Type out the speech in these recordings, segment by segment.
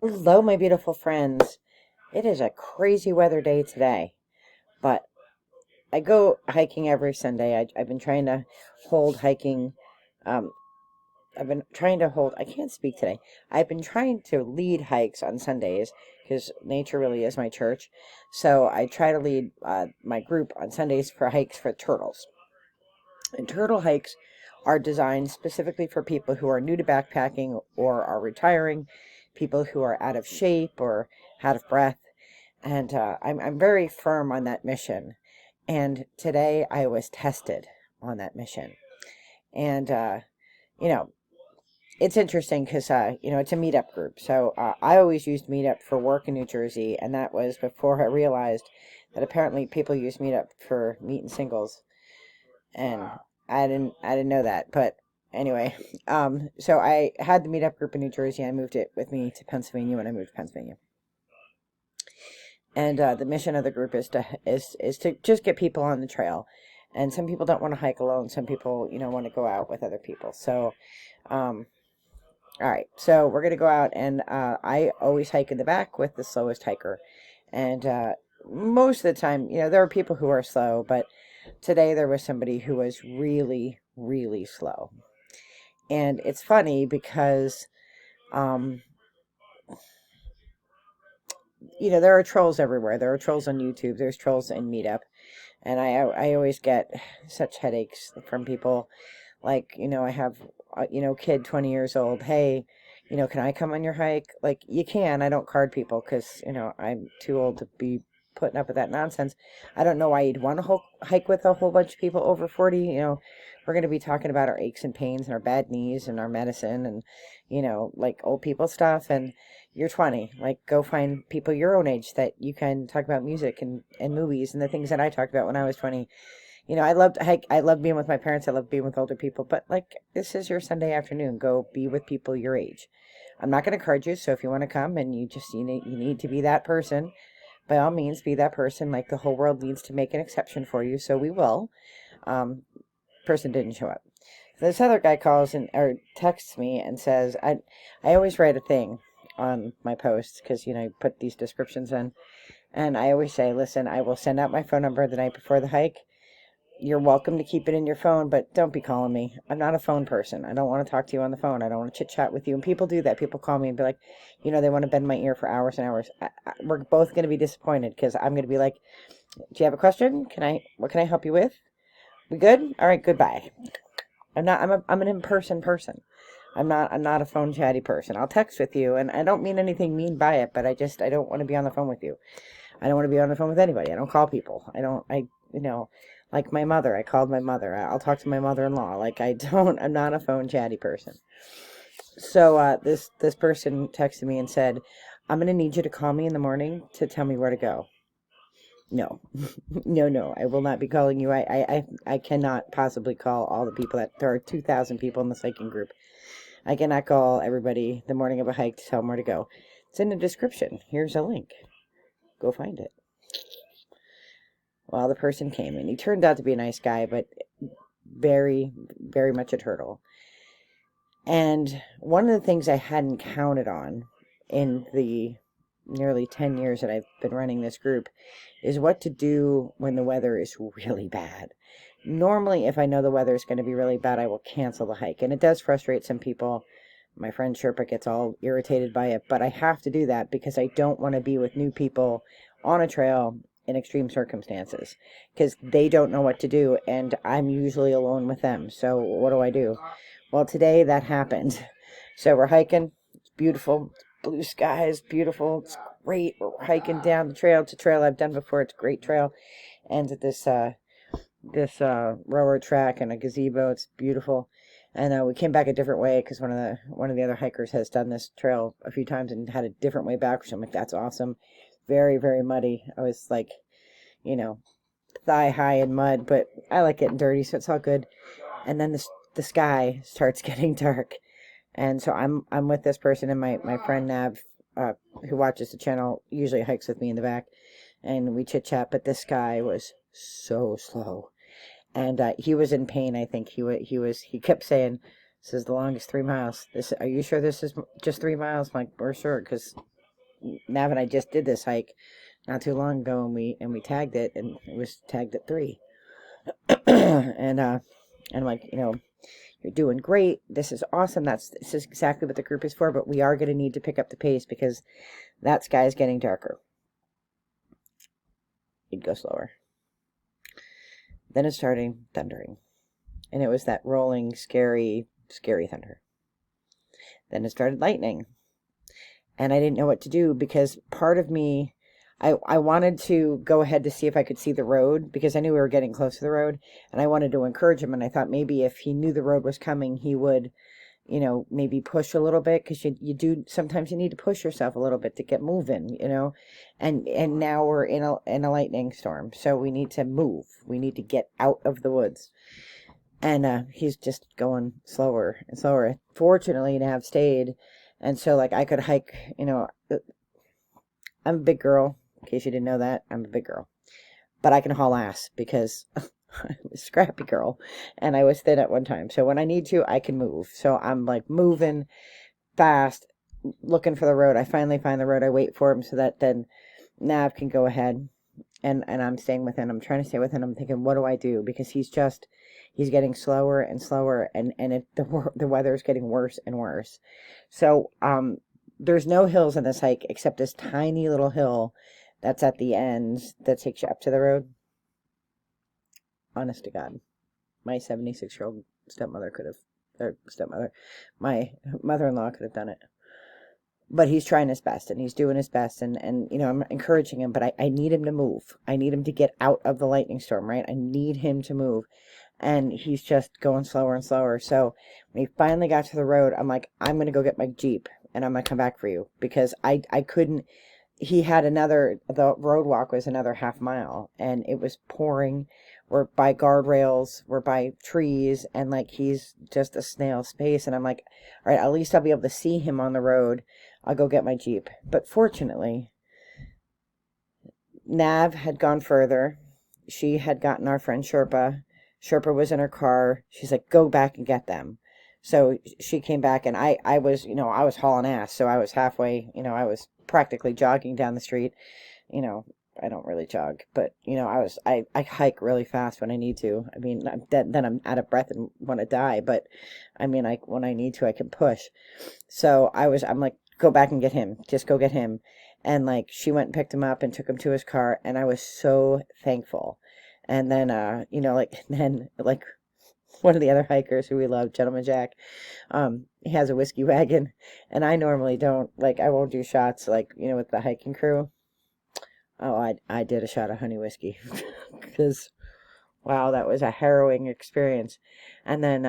Hello, my beautiful friends. It is a crazy weather day today, but I go hiking every Sunday. I've been trying to hold hiking. Um, I've been trying to hold, I can't speak today. I've been trying to lead hikes on Sundays because nature really is my church. So I try to lead my group on Sundays for hikes for turtles. And turtle hikes are designed specifically for people who are new to backpacking or are retiring, people who are out of shape or out of breath. And I'm very firm on that mission. And today I was tested on that mission. And, you know, it's interesting because, it's a meetup group. So I always used Meetup for work in New Jersey. And that was before I realized that apparently people use Meetup for meet and singles. And I didn't know that. But anyway, so I had the Meetup group in New Jersey. I moved it with me to Pennsylvania when I moved to Pennsylvania. And the mission of the group is to just get people on the trail. And some people don't want to hike alone. Some people, want to go out with other people. So, all right. So we're gonna go out, and I always hike in the back with the slowest hiker. And most of the time, there are people who are slow, but today there was somebody who was really, really slow. And it's funny because, um, there are trolls everywhere. There are trolls on YouTube. There's trolls in Meetup. And I always get such headaches from people like, I have, kid 20 years old. Hey, can I come on your hike? Like, you can. I don't card people because, I'm too old to be putting up with that nonsense. I don't know why you'd want to hike with a whole bunch of people over 40. We're going to be talking about our aches and pains and our bad knees and our medicine and, like old people stuff. And you're 20. Like, go find people your own age that you can talk about music and movies and the things that I talked about when I was 20. I loved hike. I love being with my parents. I love being with older people. But like, this is your Sunday afternoon. Go be with people your age. I'm not going to card you. So if you want to come and you need to be that person, by all means, be that person. Like, the whole world needs to make an exception for you. So we will. Um, Person didn't show up. This other guy calls and or texts me and says, I always write a thing on my posts because, I put these descriptions in. And I always say, listen, I will send out my phone number the night before the hike. You're welcome to keep it in your phone, but don't be calling me. I'm not a phone person. I don't want to talk to you on the phone. I don't want to chit chat with you. And people do that. People call me and be like, they want to bend my ear for hours and hours. We're both going to be disappointed because I'm going to be like, do you have a question? What can I help you with? We good? All right, goodbye. I'm an in-person person. I'm not a phone chatty person. I'll text with you, and I don't mean anything mean by it, but I don't want to be on the phone with you. I don't want to be on the phone with anybody. I don't call people. Like my mother. I called my mother. I'll talk to my mother-in-law. Like, I'm not a phone chatty person. So this person texted me and said, I'm going to need you to call me in the morning to tell me where to go. No, no, I will not be calling you. I cannot possibly call all the people there are 2,000 people in the hiking group. I cannot call everybody the morning of a hike to tell them where to go. It's in the description. Here's a link. Go find it. Well, the person came, and he turned out to be a nice guy, but very, very much a turtle. And one of the things I hadn't counted on in the nearly 10 years that I've been running this group is what to do when the weather is really bad. Normally, if I know the weather is going to be really bad, I will cancel the hike. And it does frustrate some people. My friend Sherpa gets all irritated by it, but I have to do that because I don't want to be with new people on a trail in extreme circumstances because they don't know what to do, and I'm usually alone with them. So what do? Well, today that happened. So we're hiking. It's beautiful. Blue skies, beautiful. It's great. We're hiking down the trail. It's a trail I've done before. It's a great trail. And at this railroad track and a gazebo. It's beautiful. And we came back a different way because one of the other hikers has done this trail a few times and had a different way back. So I'm like, that's awesome. Very, very muddy. I was like, thigh high in mud, but I like getting dirty, so it's all good. And then the sky starts getting dark, and so I'm with this person, and my friend Nav, who watches the channel, usually hikes with me in the back, and we chit chat. But this guy was so slow, and he was in pain. I think he kept saying, "This is the longest 3 miles. Are you sure this is just 3 miles?" I'm like, we're sure, because Nav and I just did this hike not too long ago, and we tagged it, and it was tagged at 3. And I'm like, you're doing great. This is awesome. This is exactly what the group is for, but we are going to need to pick up the pace because that sky is getting darker. You'd go slower. Then it started thundering, and it was that rolling, scary, scary thunder. Then it started lightning, and I didn't know what to do because part of me, I wanted to go ahead to see if I could see the road because I knew we were getting close to the road, and I wanted to encourage him, and I thought maybe if he knew the road was coming, he would, maybe push a little bit, because sometimes you need to push yourself a little bit to get moving, and now we're in a lightning storm, so we need to move. We need to get out of the woods. And he's just going slower and slower. Fortunately, Nav stayed, and so like I could hike. I'm a big girl. In case you didn't know that, I'm a big girl, but I can haul ass because I'm a scrappy girl, and I was thin at one time. So when I need to, I can move. So I'm like moving fast, looking for the road. I finally find the road. I wait for him so that then Nav can go ahead, and I'm staying within. I'm trying to stay within. I'm thinking, what do I do? Because he's getting slower and slower, and the weather is getting worse and worse. So there's no hills in this hike except this tiny little hill that's at the end that takes you up to the road. Honest to God, my 76-year-old stepmother could have, my mother-in-law could have done it. But he's trying his best, and he's doing his best, and I'm encouraging him, but I need him to move. I need him to get out of the lightning storm, right? I need him to move. And he's just going slower and slower. So when he finally got to the road, I'm like, I'm going to go get my Jeep, and I'm going to come back for you, because I couldn't. He had the road walk was another half mile, and it was pouring. We're by guardrails, we're by trees, and like he's just a snail's pace. And I'm like, all right, at least I'll be able to see him on the road. I'll go get my Jeep. But fortunately, Nav had gone further. She had gotten our friend Sherpa. Sherpa was in her car. She's like, go back and get them. So she came back, and I was, I was hauling ass. So I was halfway, I was practically jogging down the street. I don't really jog, but I hike really fast when I need to. I mean, then I'm out of breath and want to die. But I mean, when I need to, I can push. So I'm like, go back and get him. Just go get him. And like, she went and picked him up and took him to his car, and I was so thankful. And then, like one of the other hikers who we love, Gentleman Jack, he has a whiskey wagon, and I normally don't, like, I won't do shots, like, with the hiking crew. Oh, I did a shot of honey whiskey, because, wow, that was a harrowing experience. And then,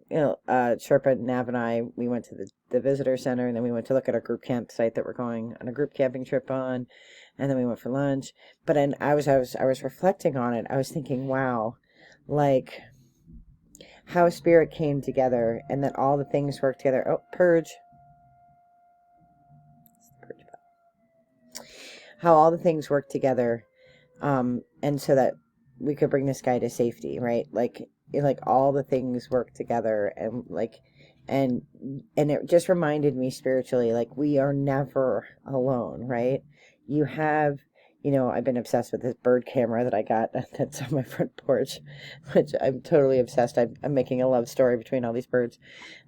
Sherpa, Nav, and I, we went to the visitor center, and then we went to look at our group campsite that we're going on a group camping trip on, and then we went for lunch. But then I was reflecting on it. I was thinking, wow, like, how spirit came together, and that all the things work together. Oh, purge. How all the things work together, and so that we could bring this guy to safety, right? Like all the things work together, and like, and it just reminded me spiritually, like, we are never alone, right? You have, I've been obsessed with this bird camera that I got that's on my front porch, which I'm totally obsessed. I'm making a love story between all these birds,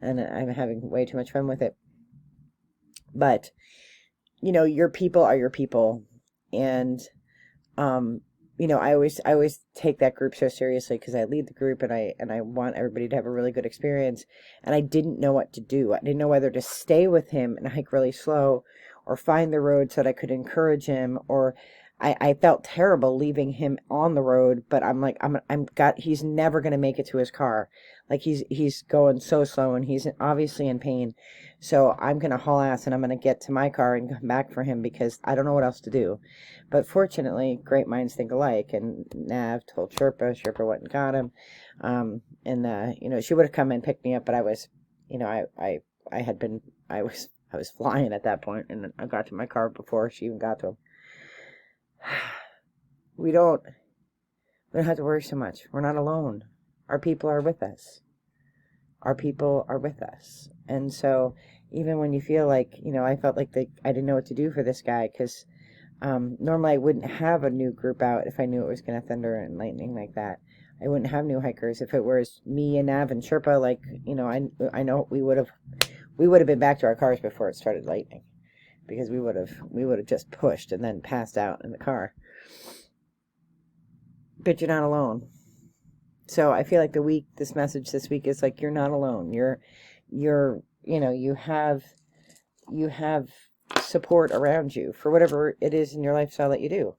and I'm having way too much fun with it. But, your people are your people. And, I always take that group so seriously, because I lead the group, and I want everybody to have a really good experience. And I didn't know what to do. I didn't know whether to stay with him and hike really slow, or find the road so that I could encourage him, or I felt terrible leaving him on the road, but I'm like, he's never going to make it to his car. Like, he's going so slow, and he's obviously in pain. So I'm going to haul ass, and I'm going to get to my car and come back for him, because I don't know what else to do. But fortunately, great minds think alike, and Nav told Sherpa went and got him. She would have come and picked me up, but I was, I was flying at that point, and I got to my car before she even got to him. We don't have to worry so much. We're not alone. Our people are with us. And so even when you feel like, I felt like I didn't know what to do for this guy, because normally I wouldn't have a new group out if I knew it was going to thunder and lightning like that. I wouldn't have new hikers if it was me and Nav and Sherpa. Like, I know we would have been back to our cars before it started lightning, because we would have just pushed and then passed out in the car. But you're not alone. So I feel like this message this week is like, you're not alone. You have support around you for whatever it is in your lifestyle that you do.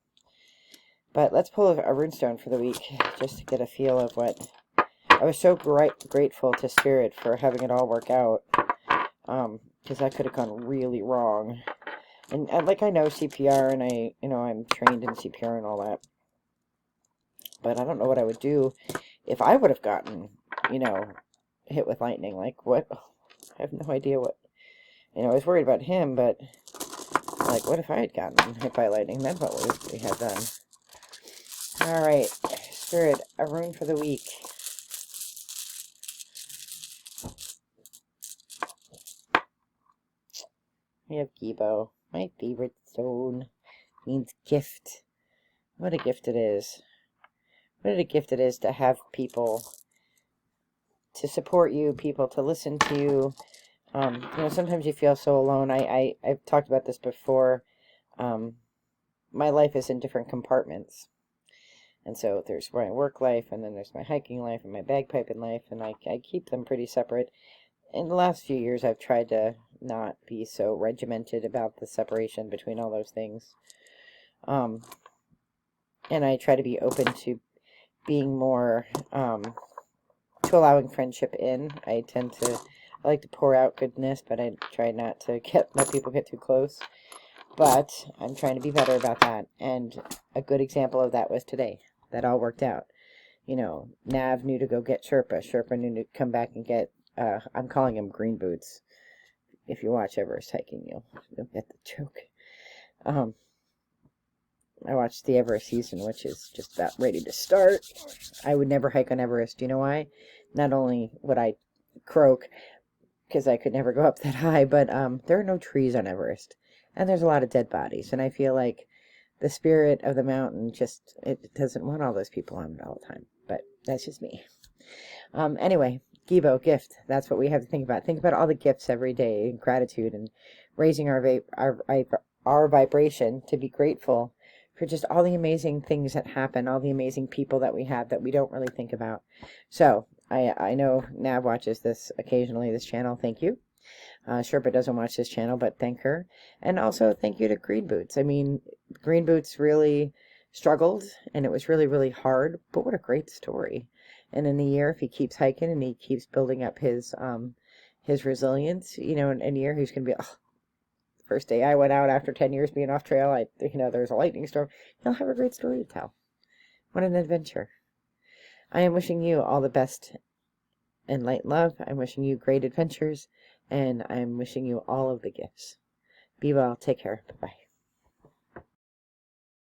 But let's pull a Runestone for the week, just to get a feel of what... I was so grateful to Spirit for having it all work out, because that could have gone really wrong. And like, I know CPR, and I'm trained in CPR and all that, but I don't know what I would do if I would have gotten, hit with lightning. Like, what? I have no idea what... I was worried about him, but, like, what if I had gotten hit by lightning? That's what we had done. All right, Spirit, a rune for the week. We have Gibo, my favorite stone. Means gift. What a gift it is. What a gift it is to have people to support you, people to listen to you. Sometimes you feel so alone. I've talked about this before. My life is in different compartments. And so there's my work life, and then there's my hiking life, and my bagpiping life, and I keep them pretty separate. In the last few years, I've tried to not be so regimented about the separation between all those things. And I try to be open to being more, to allowing friendship in. I like to pour out goodness, but I try not to let people get too close. But I'm trying to be better about that. And a good example of that was today. That all worked out. Nav knew to go get Sherpa. Sherpa knew to come back and get, I'm calling him Green Boots. If you watch Everest hiking, you'll get the joke. I watched the Everest season, which is just about ready to start. I would never hike on Everest. You know why? Not only would I croak, because I could never go up that high, but there are no trees on Everest. And there's a lot of dead bodies. And I feel like the spirit of the mountain it doesn't want all those people on it all the time. But that's just me. Anyway, Gibo, gift. That's what we have to think about. Think about all the gifts every day, gratitude, and raising our vibration to be grateful for just all the amazing things that happen, all the amazing people that we have that we don't really think about. So I know Nav watches this occasionally, this channel. Thank you. Sherpa doesn't watch this channel, but thank her. And also thank you to Green Boots. I mean, Green Boots really struggled, and it was really, really hard, but what a great story. And in a year, if he keeps hiking and he keeps building up his resilience, in a year, he's going to be, the first day I went out after 10 years being off trail, there's a lightning storm. He'll have a great story to tell. What an adventure. I am wishing you all the best and light and love. I'm wishing you great adventures, and I'm wishing you all of the gifts. Be well. Take care. Bye-bye.